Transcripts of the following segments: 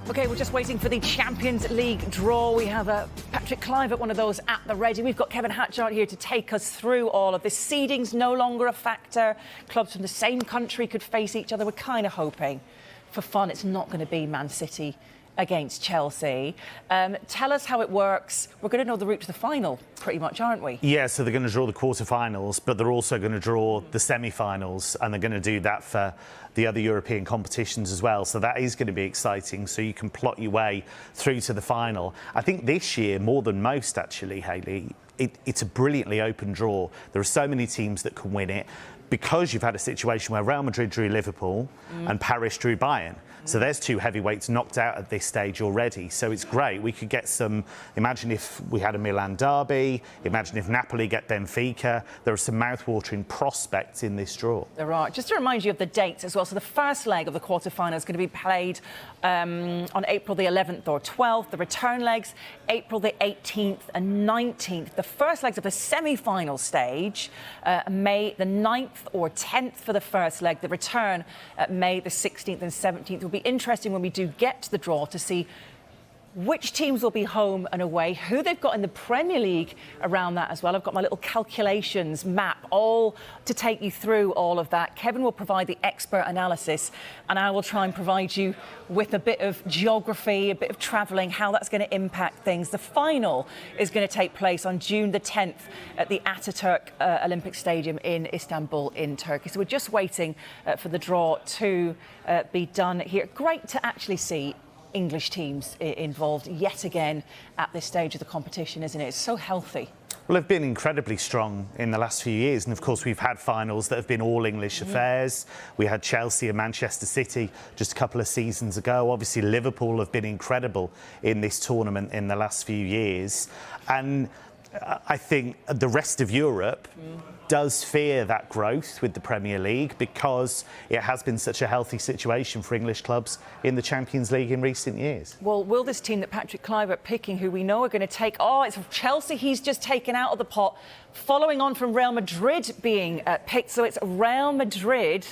OK, we're just waiting for the Champions League draw. We have Patrick Kluivert, one of those at the ready. We've got Kevin Hatchard here to take us through all of this. Seeding's no longer a factor. Clubs from the same country could face each other. We're kind of hoping for fun it's not going to be Man City against Chelsea. Tell us how it works. We're going to know the route to the final, pretty much, aren't we? Yeah, so they're going to draw the quarterfinals, but they're also going to draw the semi-finals, and they're going to do that for the other European competitions as well. So that is going to be exciting. So you can plot your way through to the final. I think this year, more than most, actually, Hayley, it's a brilliantly open draw. There are so many teams that can win it, because you've had a situation where Real Madrid drew Liverpool and Paris drew Bayern. So there's two heavyweights knocked out at this stage already. So it's great. We could get some, imagine if we had a Milan derby, imagine if Napoli get Benfica. There are some mouth-watering prospects in this draw. There are. Just to remind you of the dates as well. So the first leg of the quarterfinal is going to be played on April the 11th or 12th. The return legs, April the 18th and 19th. The first legs of the semi-final stage, May the 9th or 10th for the first leg. The return at May the 16th and 17th. It will be interesting when we do get to the draw to see which teams will be home and away, who they've got in the Premier League around that as well. I've got my little calculations map all to take you through all of that. Kevin will provide the expert analysis, and I will try and provide you with a bit of geography, a bit of travelling, how that's going to impact things. The final is going to take place on June the 10th at the Ataturk Olympic Stadium in Istanbul in Turkey. So we're just waiting for the draw to be done here. Great to actually see English teams involved yet again at this stage of the competition, isn't it? It's so healthy. Well, they've been incredibly strong in the last few years. And of course, we've had finals that have been all English affairs. We had Chelsea and Manchester City just a couple of seasons ago. Obviously, Liverpool have been incredible in this tournament in the last few years. And I think the rest of Europe does fear that growth with the Premier League, because it has been such a healthy situation for English clubs in the Champions League in recent years. Well, will this team that Patrick Kluivert picking, who we know are going to take... Oh, it's Chelsea he's just taken out of the pot, following on from Real Madrid being picked. So it's Real Madrid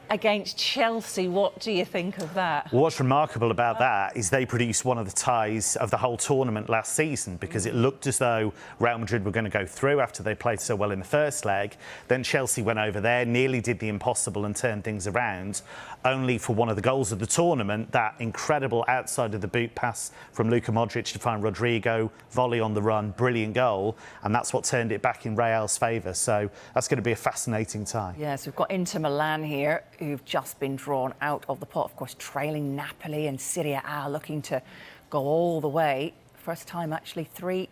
against Chelsea. What do you think of that? What's remarkable about that is they produced one of the ties of the whole tournament last season, because it looked as though Real Madrid were going to go through after they played so well in the first leg. Then Chelsea went over there, nearly did the impossible and turned things around, only for one of the goals of the tournament, that incredible outside of the boot pass from Luka Modric to find Rodrigo, volley on the run, brilliant goal, and that's what turned it back in Real's favour. So that's going to be a fascinating tie. Yes, we've got Inter Milan here, who've just been drawn out of the pot, of course, trailing Napoli and Serie A, looking to go all the way. First time, actually, 3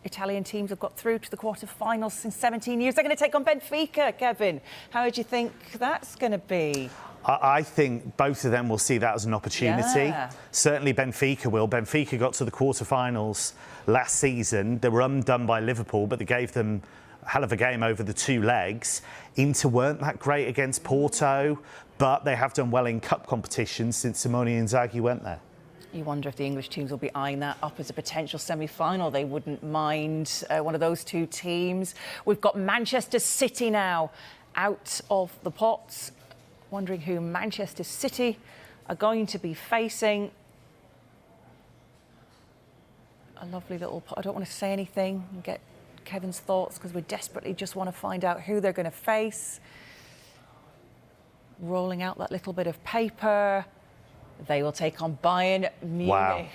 Italian teams have got through to the quarter-finals since 17 years. They're going to take on Benfica, Kevin. How do you think that's going to be? I think both of them will see that as an opportunity. Yeah. Certainly Benfica will. Benfica got to the quarter-finals last season. They were undone by Liverpool, but they gave them a hell of a game over the 2 legs. Inter weren't that great against Porto, but they have done well in cup competitions since Simone Inzaghi went there. You wonder if the English teams will be eyeing that up as a potential semi-final. They wouldn't mind one of those 2 teams. We've got Manchester City now out of the pots. Wondering who Manchester City are going to be facing. A lovely little pot. I don't want to say anything and get Kevin's thoughts, because we desperately just want to find out who they're going to face. Rolling out that little bit of paper. They will take on Bayern Munich. Wow.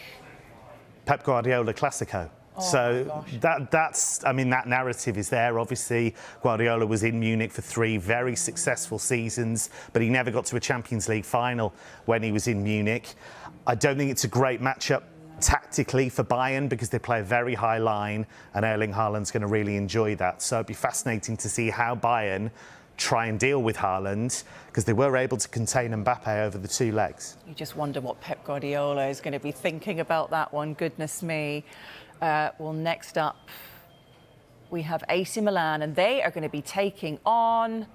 Pep Guardiola Classico. Oh, so that's, I mean, that narrative is there. Obviously, Guardiola was in Munich for 3 very successful seasons, but he never got to a Champions League final when he was in Munich. I don't think it's a great matchup tactically for Bayern, because they play a very high line, and Erling Haaland's going to really enjoy that. So it'd be fascinating to see how Bayern try and deal with Haaland, because they were able to contain Mbappe over the 2 legs. You just wonder what Pep Guardiola is going to be thinking about that one. Goodness me. Well, next up, we have AC Milan, and they are going to be taking on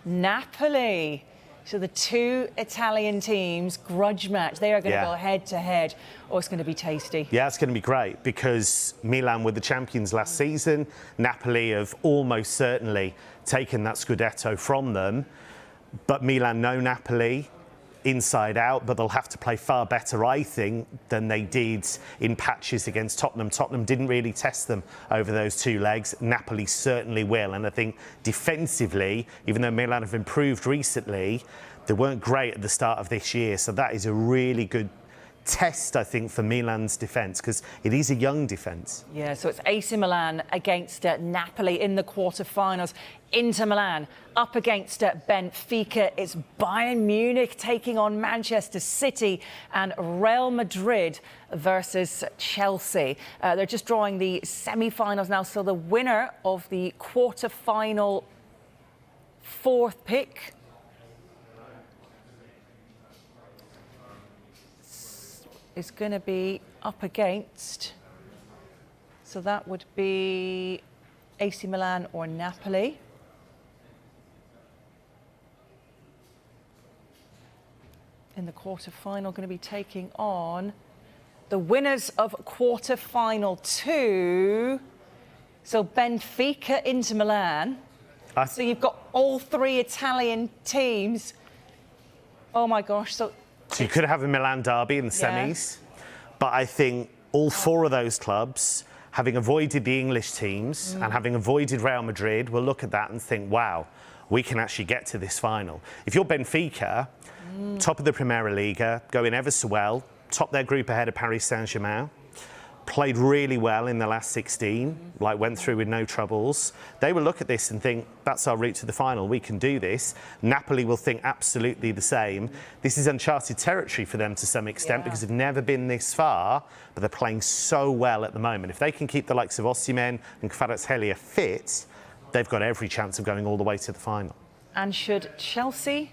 Napoli. So the 2 Italian teams, grudge match. They are going to go head-to-head. Oh, it's going to be tasty. Yeah, it's going to be great, because Milan were the champions last season. Napoli have almost certainly taken that Scudetto from them. But Milan know Napoli. inside out, but they'll have to play far better, I think, than they did in patches against Tottenham. Tottenham didn't really test them over those 2 legs. Napoli certainly will. And I think defensively, even though Milan have improved recently, they weren't great at the start of this year. So that is a really good test, I think, for Milan's defence, because it is a young defence. Yeah, so it's AC Milan against Napoli in the quarter-finals. Inter Milan up against Benfica. It's Bayern Munich taking on Manchester City, and Real Madrid versus Chelsea. They're just drawing the semi-finals now, so the winner of the quarter-final 4th pick is going to be up against, so that would be AC Milan or Napoli. In the quarter-final, going to be taking on the winners of quarter-final 2. So Benfica, Inter Milan. So you've got all 3 Italian teams. Oh my gosh, so you could have a Milan derby in the semis, but I think all 4 of those clubs, having avoided the English teams and having avoided Real Madrid, will look at that and think, wow, we can actually get to this final. If you're Benfica, top of the Primera Liga, going ever so well, top their group ahead of Paris Saint-Germain, played really well in the last 16, like went through with no troubles. They will look at this and think, that's our route to the final, we can do this. Napoli will think absolutely the same. This is uncharted territory for them to some extent because they've never been this far, but they're playing so well at the moment. If they can keep the likes of Osimhen and Kvaratskhelia fit, they've got every chance of going all the way to the final. And should Chelsea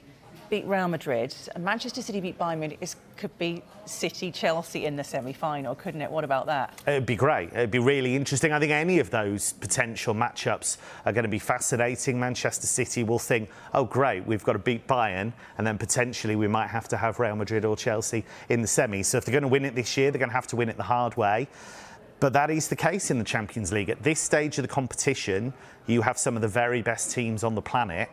beat Real Madrid and Manchester City beat Bayern Munich, it could be City-Chelsea in the semi-final, couldn't it? What about that? It'd be great. It'd be really interesting. I think any of those potential matchups are going to be fascinating. Manchester City will think, oh, great, we've got to beat Bayern, and then potentially we might have to have Real Madrid or Chelsea in the semis. So if they're going to win it this year, they're going to have to win it the hard way. But that is the case in the Champions League. At this stage of the competition, you have some of the very best teams on the planet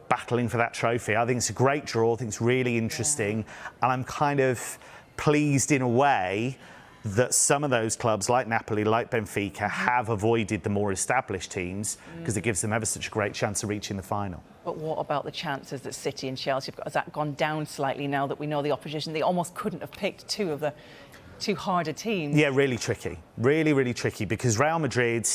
battling for that trophy. I think it's a great draw. I think it's really interesting. And I'm kind of pleased in a way that some of those clubs, like Napoli, like Benfica, have avoided the more established teams because it gives them ever such a great chance of reaching the final. But what about the chances that City and Chelsea have got? Has that gone down slightly now that we know the opposition? They almost couldn't have picked 2 of the 2 harder teams. Yeah, really tricky. Really, really tricky, because Real Madrid,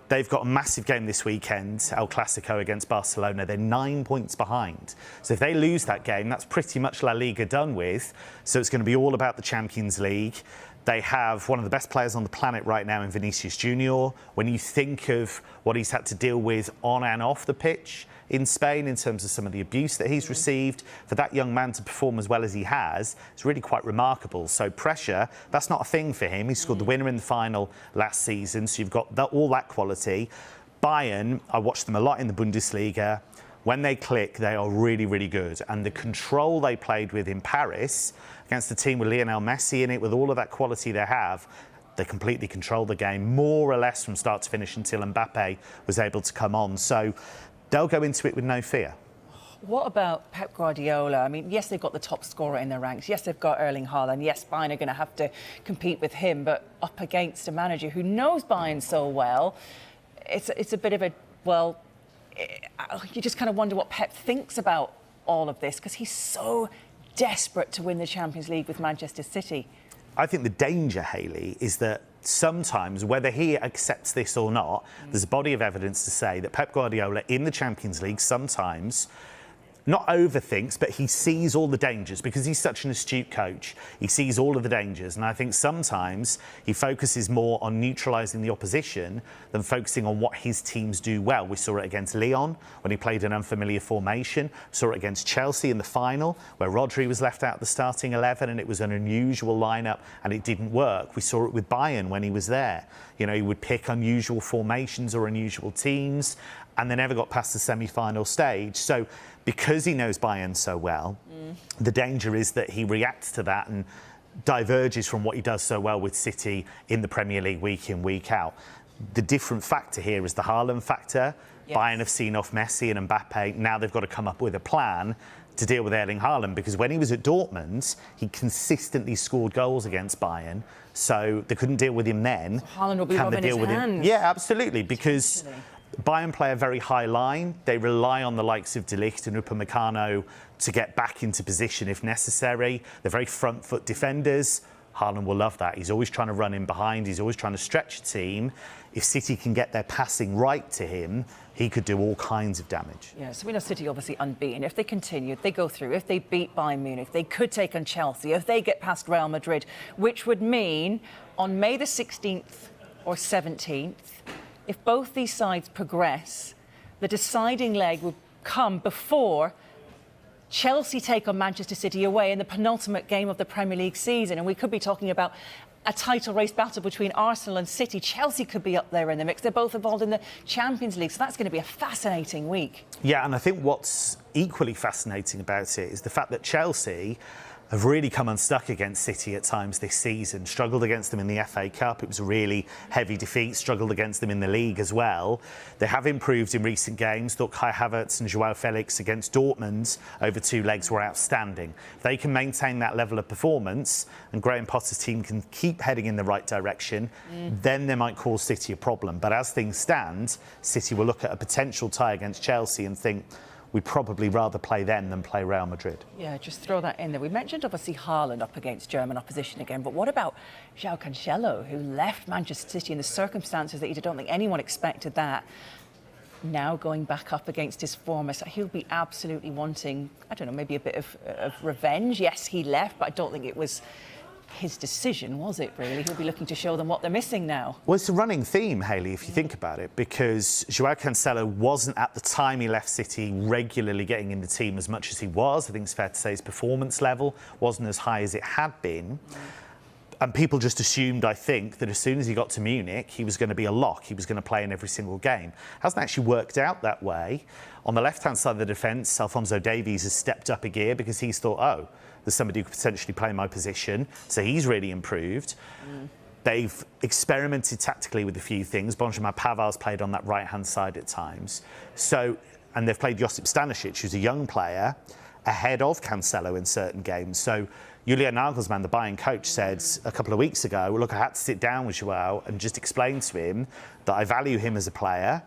they've got a massive game this weekend, El Clasico against Barcelona. They're 9 points behind. So if they lose that game, that's pretty much La Liga done with. So it's going to be all about the Champions League. They have one of the best players on the planet right now in Vinicius Junior. When you think of what he's had to deal with on and off the pitch in Spain in terms of some of the abuse that he's received, for that young man to perform as well as he has, it's really quite remarkable. So pressure, that's not a thing for him. He scored the winner in the final last season, so you've got all that quality. Bayern, I watched them a lot in the Bundesliga. When they click, they are really, really good. And the control they played with in Paris against the team with Lionel Messi in it, with all of that quality they have, they completely controlled the game, more or less from start to finish, until Mbappe was able to come on. So they'll go into it with no fear. What about Pep Guardiola? I mean, yes, they've got the top scorer in their ranks. Yes, they've got Erling Haaland. Yes, Bayern are going to have to compete with him. But up against a manager who knows Bayern so well, it's a bit of a, well, you just kind of wonder what Pep thinks about all of this, because he's so desperate to win the Champions League with Manchester City. I think the danger, Hayley, is that sometimes, whether he accepts this or not, there's a body of evidence to say that Pep Guardiola in the Champions League sometimes not overthinks, but he sees all the dangers, because he's such an astute coach. He sees all of the dangers, and I think sometimes he focuses more on neutralising the opposition than focusing on what his teams do well. We saw it against Lyon when he played an unfamiliar formation. Saw it against Chelsea in the final, where Rodri was left out of the starting 11 and it was an unusual lineup and it didn't work. We saw it with Bayern when he was there. You know, he would pick unusual formations or unusual teams, and they never got past the semi-final stage. So because he knows Bayern so well, the danger is that he reacts to that and diverges from what he does so well with City in the Premier League week in, week out. The different factor here is the Haaland factor. Yes. Bayern have seen off Messi and Mbappe. Now they've got to come up with a plan to deal with Erling Haaland, because when he was at Dortmund, he consistently scored goals against Bayern. So they couldn't deal with him then. So Haaland will be Can they rubbing deal his with him? hands. Yeah, absolutely, because Bayern play a very high line. They rely on the likes of De Ligt and Upamecano to get back into position if necessary. They're very front foot defenders. Haaland will love that. He's always trying to run in behind. He's always trying to stretch a team. If City can get their passing right to him, he could do all kinds of damage. Yeah, so we know City obviously unbeaten. If they continue, if they go through, if they beat Bayern Munich, they could take on Chelsea, if they get past Real Madrid, which would mean on May the 16th or 17th, if both these sides progress, the deciding leg would come before Chelsea take on Manchester City away in the penultimate game of the Premier League season. And we could be talking about a title race battle between Arsenal and City. Chelsea could be up there in the mix. They're both involved in the Champions League. So that's going to be a fascinating week. Yeah, and I think what's equally fascinating about it is the fact that Chelsea have really come unstuck against City at times this season, struggled against them in the FA Cup. It was a really heavy defeat, struggled against them in the league as well. They have improved in recent games. Thought Kai Havertz and Joao Felix against Dortmund over 2 legs were outstanding. If they can maintain that level of performance and Graham Potter's team can keep heading in the right direction, then they might cause City a problem. But as things stand, City will look at a potential tie against Chelsea and think, we'd probably rather play them than play Real Madrid. Yeah, just throw that in there. We mentioned obviously Haaland up against German opposition again, but what about Joao Cancelo, who left Manchester City in the circumstances that I don't think anyone expected that. Now going back up against his former, so he'll be absolutely wanting, I don't know, maybe a bit of revenge. Yes, he left, but I don't think it was his decision, was it, really? He'll be looking to show them what they're missing now. Well, it's a running theme, Hayley, if you think about it, because Joao Cancelo wasn't, at the time he left City, regularly getting in the team as much as he was. I think it's fair to say his performance level wasn't as high as it had been. And people just assumed, I think, that as soon as he got to Munich, he was going to be a lock. He was going to play in every single game. Hasn't actually worked out that way. On the left-hand side of the defence, Alphonso Davies has stepped up a gear because he's thought, oh, there's somebody who could potentially play my position. So he's really improved. They've experimented tactically with a few things. Benjamin Pavar's played on that right-hand side at times. So, and they've played Josip Stanisic, who's a young player, ahead of Cancelo in certain games. So Julian Nagelsmann, the Bayern coach, said a couple of weeks ago, well, look, I had to sit down with Joao and just explain to him that I value him as a player,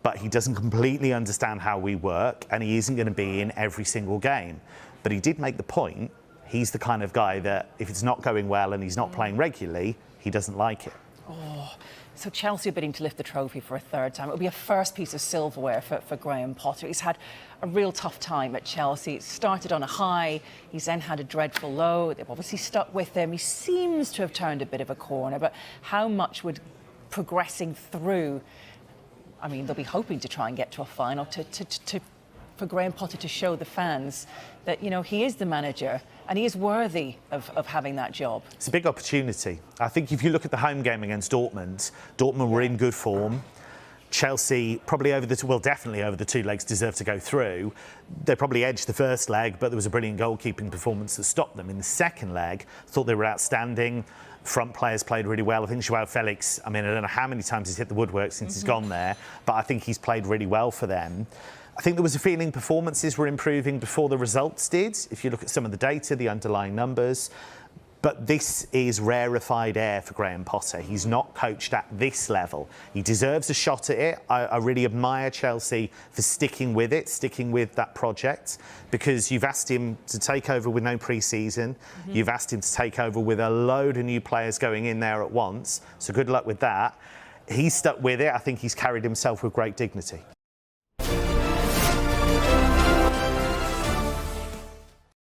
but he doesn't completely understand how we work and he isn't going to be in every single game. But he did make the point, he's the kind of guy that if it's not going well and he's not playing regularly, he doesn't like it. Oh, so Chelsea are bidding to lift the trophy for a 3rd time. It'll be a first piece of silverware for Graham Potter. He's had a real tough time at Chelsea. It started on a high, he's then had a dreadful low. They've obviously stuck with him. He seems to have turned a bit of a corner, but how much would progressing through, I mean, they'll be hoping to try and get to a final for Graham Potter to show the fans that, you know, he is the manager and he is worthy of having that job. It's a big opportunity. I think if you look at the home game against Dortmund, Dortmund were in good form. Chelsea, probably definitely over the 2 legs, deserved to go through. They probably edged the first leg, but there was a brilliant goalkeeping performance that stopped them. In the second leg, thought they were outstanding. Front players played really well. I think Joao Felix, I mean, I don't know how many times he's hit the woodwork since he's gone there, but I think he's played really well for them. I think there was a feeling performances were improving before the results did, if you look at some of the data, the underlying numbers. But this is rarefied air for Graham Potter. He's not coached at this level. He deserves a shot at it. I really admire Chelsea for sticking with it, sticking with that project, because you've asked him to take over with no pre-season. You've asked him to take over with a load of new players going in there at once. So good luck with that. He's stuck with it. I think he's carried himself with great dignity.